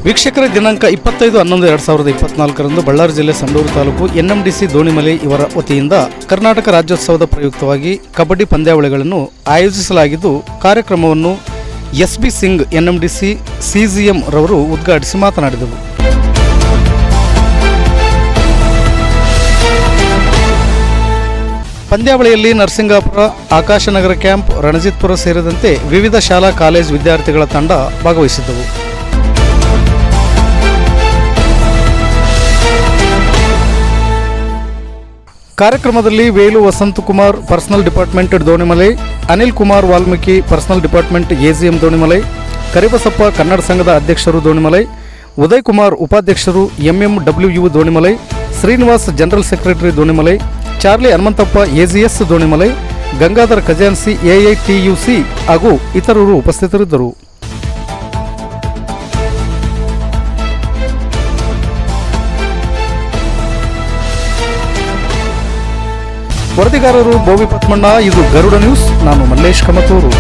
ವೀಕ್ಷಕರ ದಿನಾಂಕ 25/11/2024 ಬಳ್ಳಾರಿ ಜಿಲ್ಲೆ ಸಂಡೂರು ತಾಲೂಕು ಎನ್ಎಂಡಿಸಿ ದೋಣಿಮಲೆ ಇವರ ವತಿಯಿಂದ ಕರ್ನಾಟಕ ರಾಜ್ಯೋತ್ಸವದ ಪ್ರಯುಕ್ತವಾಗಿ ಕಬಡ್ಡಿ ಪಂದ್ಯಾವಳಿಗಳನ್ನು ಆಯೋಜಿಸಲಾಗಿದ್ದು, ಕಾರ್ಯಕ್ರಮವನ್ನು ಎಸ್ಬಿ ಸಿಂಗ್ ಎನ್ಎಂಡಿಸಿ ಸಿಜಿಎಂ ರವರು ಉದ್ಘಾಟಿಸಿ ಮಾತನಾಡಿದರು. ಪಂದ್ಯಾವಳಿಯಲ್ಲಿ ನರಸಿಂಗಾಪುರ, ಆಕಾಶನಗರ ಕ್ಯಾಂಪ್, ರಣಜಿತ್ಪುರ ಸೇರಿದಂತೆ ವಿವಿಧ ಶಾಲಾ ಕಾಲೇಜು ವಿದ್ಯಾರ್ಥಿಗಳ ತಂಡ ಭಾಗವಹಿಸಿದ್ದವು. ಕಾರ್ಯಕ್ರಮದಲ್ಲಿ Velu Vasanthakumar personal department Donimalai, Anil Kumar Valmiki personal department AGM Donimalai, Karibasappa Kannada ಸಂಘದ ಅಧ್ಯಕ್ಷರು ದೋಣಿಮಲೆ, ಉದಯ್ ಕುಮಾರ್ ಉಪಾಧ್ಯಕ್ಷರು MMW Donimalai, Srinivas general secretary Donimalai, Charlie Hanumanthappa AGS Donimalai, Gangadhar ಖಜಾನ್ಸಿ ಎಐಟಿಯುಸಿ ಹಾಗೂ ಇತರರು ಉಪಸ್ಥಿತರಿದ್ದರು. ವರದಿಗಾರರು ಬೋವಿ ಪತ್ಮಣ್ಣ. ಇದು ಗರುಡ ನ್ಯೂಸ್. ನಾನು ಮಲ್ಲೇಶ್ ಕಮತೂರು.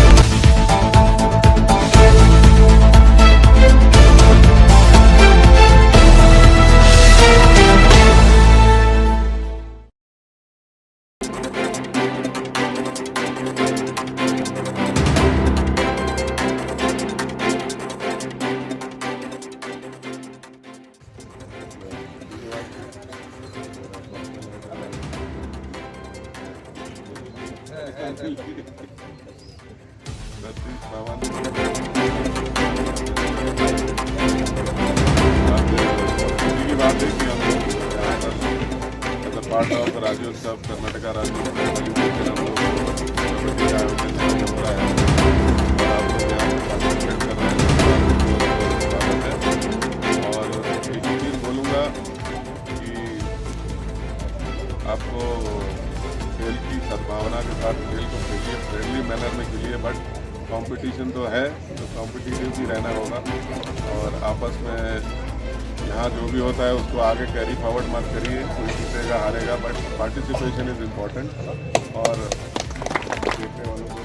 पार्ट ऑफ राज्योत्सव कर्नाटक राज्योत्सव कबड्डी का आयोजन हो रहा है और आप लोग यहाँ पार्टिसिपेट कर रहे हैं। स्वागत है। और एक चीज़ बोलूँगा कि आपको खेल की सद्भावना के साथ खेल को खेलिए, फ्रेंडली मैनर में खेलिए, बट कंपटीशन तो है तो कॉम्पिटिटिव भी रहना होगा और आपस में यहाँ जो भी होता है उसको आगे कैरी फॉरवर्ड मत करिए। कोई जीतेगा हारेगा, बट पार्टिसिपेशन इज़ इम्पॉर्टेंट। और देखने वालों को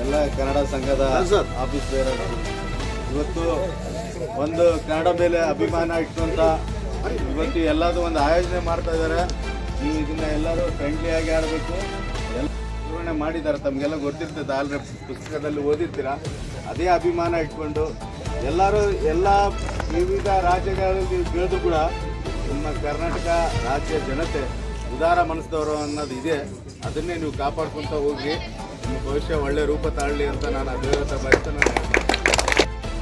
ಎಲ್ಲ ಕನ್ನಡ ಸಂಘದ ಆಫೀಸ್ ಬೇರೆ ಇವತ್ತು ಒಂದು ಕನ್ನಡ ಮೇಲೆ ಅಭಿಮಾನ ಇಟ್ಕೊಂತ ಇವತ್ತು ಎಲ್ಲದೂ ಒಂದು ಆಯೋಜನೆ ಮಾಡ್ತಾ ಇದ್ದಾರೆ. ನೀವು ಇದನ್ನ ಎಲ್ಲರೂ ಫ್ರೆಂಡ್ಲಿಯಾಗಿ ಆಡಬೇಕು. ಎಲ್ಲ ವಿವರಣೆ ಮಾಡಿದ್ದಾರೆ, ತಮಗೆಲ್ಲ ಗೊತ್ತಿರ್ತದೆ, ಆಲ್ರೆಡಿ ಪುಸ್ತಕದಲ್ಲಿ ಓದಿರ್ತೀರ. ಅದೇ ಅಭಿಮಾನ ಇಟ್ಕೊಂಡು ಎಲ್ಲರೂ ಎಲ್ಲ ವಿವಿಧ ರಾಜ್ಯಗಳಲ್ಲಿ ಬೆಳೆದು ಕೂಡ ನಿಮ್ಮ ಕರ್ನಾಟಕ ರಾಜ್ಯ ಜನತೆ ಉದಾರ ಮನಸ್ಸದವರು ಅನ್ನೋದು ಇದೆ. ಅದನ್ನೇ ನೀವು ಕಾಪಾಡ್ಕೊತ ಹೋಗಿ ನಿಮ್ಮ ಭವಿಷ್ಯ ಒಳ್ಳೆ ರೂಪ ತಾಳಲಿ ಅಂತ ನಾನು ಅಭಿವೃದ್ಧಿ ಬಯಸ್ತೇನೆ.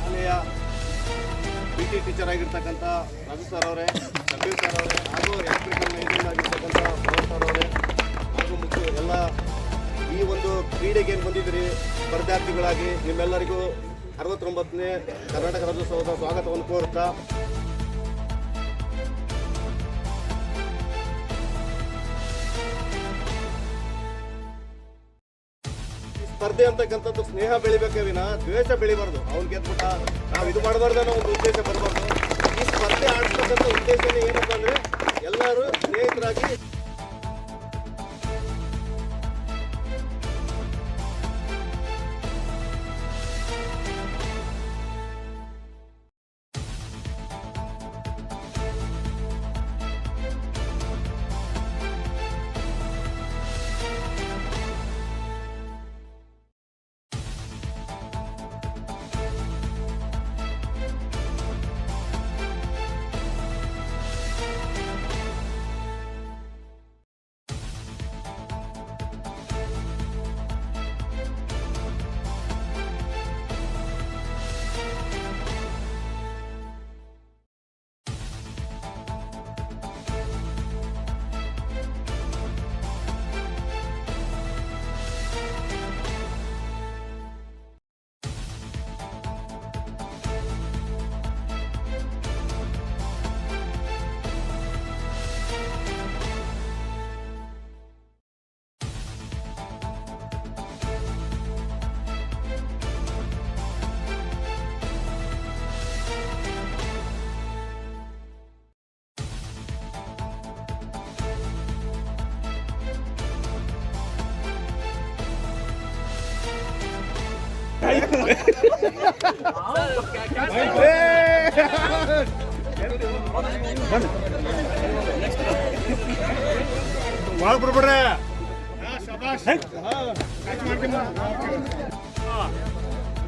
ಶಾಲೆಯ PT ಟೀಚರ್ ಆಗಿರ್ತಕ್ಕಂಥ ರಘು ಸರ್ ಅವರೇ, ಕಬೀರ್ ಸರ್ ಅವರೇ, ಹಾಗೂ ಎಲೆಕ್ಟ್ರಿಕಲ್ ಇಂಜಿನಿಯರ್ ಆಗಿರ್ತಕ್ಕಂಥ ಭರತ್ ಸರ್ ಅವರೇ, ಹಾಗೂ ಮುಖ್ಯ ಎಲ್ಲ ಈ ಒಂದು ಕ್ರೀಡೆಗೆ ಏನು ಬಂದಿದ್ದೀರಿ ಸ್ಪರ್ಧಾರ್ಥಿಗಳಾಗಿ ನಿಮ್ಮೆಲ್ಲರಿಗೂ 69ನೇ ಕರ್ನಾಟಕ ರಾಜ್ಯೋತ್ಸವದ ಸ್ವಾಗತವನ್ನು ಕೋರುತ್ತಾ ಸ್ಪರ್ಧೆ ಅಂತಕ್ಕಂಥದ್ದು ಸ್ನೇಹ ಬೆಳಿಬೇಕೇ ವಿನ ದ್ವೇಷ ಬೆಳಿಬಾರ್ದು. ಅವ್ನು ಗೆದ್ಬಿಟ್ಟ ನಾವು ಇದು ಮಾಡಬಾರ್ದು ಅನ್ನೋ ಒಂದು ಉದ್ದೇಶ ಬರಬಾರ್ದು. ಈ ಸ್ಪರ್ಧೆ ಆಡ್ತಕ್ಕಂಥ ಉದ್ದೇಶನೇ ಏನಪ್ಪ ಅಂದರೆ ಎಲ್ಲರೂ ಸ್ನೇಹಿತರಾಗಿ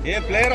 ಏ ಪ್ಲೇಯರ್